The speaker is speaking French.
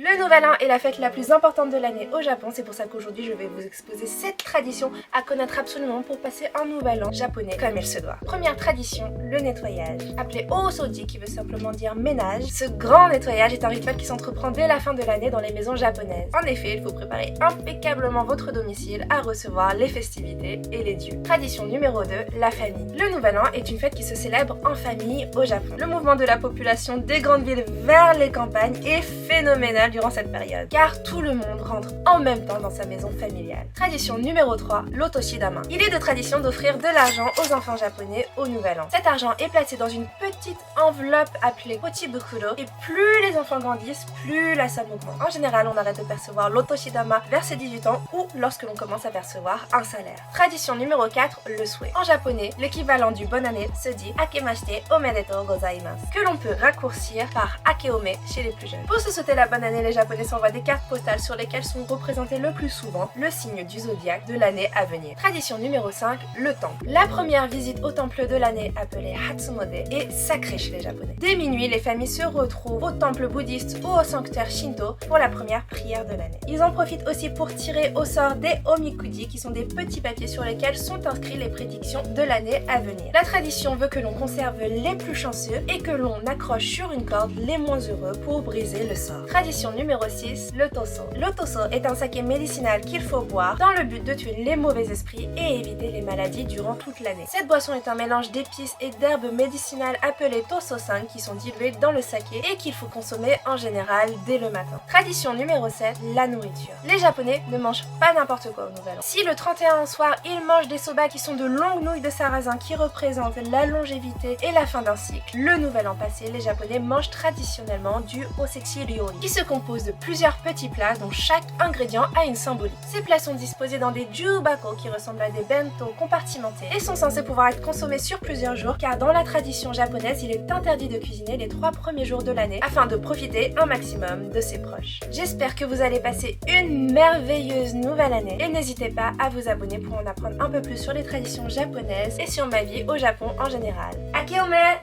Le nouvel an est la fête la plus importante de l'année au Japon, c'est pour ça qu'aujourd'hui je vais vous exposer 7 traditions à connaître absolument pour passer un nouvel an japonais comme il se doit. Première tradition, le nettoyage. Appelé Osoji qui veut simplement dire ménage, ce grand nettoyage est un rituel qui s'entreprend dès la fin de l'année dans les maisons japonaises. En effet, il faut préparer impeccablement votre domicile à recevoir les festivités et les dieux. Tradition numéro 2, la famille. Le nouvel an est une fête qui se célèbre en famille au Japon. Le mouvement de la population des grandes villes vers les campagnes est phénoménal durant cette période, car tout le monde rentre en même temps dans sa maison familiale. Tradition numéro 3, l'otoshidama. Il est de tradition d'offrir de l'argent aux enfants japonais au nouvel an. Cet argent est placé dans une petite enveloppe appelée pochibukuro, et plus les enfants grandissent, plus la somme augmente. En général, on arrête de percevoir l'otoshidama vers ses 18 ans ou lorsque l'on commence à percevoir un salaire. Tradition numéro 4, le souhait. En japonais, l'équivalent du bonne année se dit akemashite omedetou gozaimasu, que l'on peut raccourcir par akeome chez les plus jeunes. Pour se souhaiter la bonne année, les japonais s'envoient des cartes postales sur lesquelles sont représentés le plus souvent le signe du zodiaque de l'année à venir. Tradition numéro 5, le temple. La première visite au temple de l'année, appelée Hatsumode, est sacrée chez les japonais. Dès minuit, les familles se retrouvent au temple bouddhiste ou au sanctuaire shinto pour la première prière de l'année. Ils en profitent aussi pour tirer au sort des omikuji, qui sont des petits papiers sur lesquels sont inscrits les prédictions de l'année à venir. La tradition veut que l'on conserve les plus chanceux et que l'on accroche sur une corde les moins heureux pour briser le sort. Tradition numéro 6, le toso. Le toso est un saké médicinal qu'il faut boire dans le but de tuer les mauvais esprits et éviter les maladies durant toute l'année. Cette boisson est un mélange d'épices et d'herbes médicinales appelées toso-san qui sont diluées dans le saké et qu'il faut consommer en général dès le matin. Tradition numéro 7, la nourriture. Les japonais ne mangent pas n'importe quoi au nouvel an. Si le 31 au soir, ils mangent des soba qui sont de longues nouilles de sarrasin qui représentent la longévité et la fin d'un cycle, le nouvel an passé, les japonais mangent traditionnellement du osechi ryori, qui se compose de plusieurs petits plats dont chaque ingrédient a une symbolique. Ces plats sont disposés dans des jubako qui ressemblent à des bento compartimentés et sont censés pouvoir être consommés sur plusieurs jours, car dans la tradition japonaise, il est interdit de cuisiner les 3 premiers jours de l'année afin de profiter un maximum de ses proches. J'espère que vous allez passer une merveilleuse nouvelle année et n'hésitez pas à vous abonner pour en apprendre un peu plus sur les traditions japonaises et sur ma vie au Japon en général. Akeome!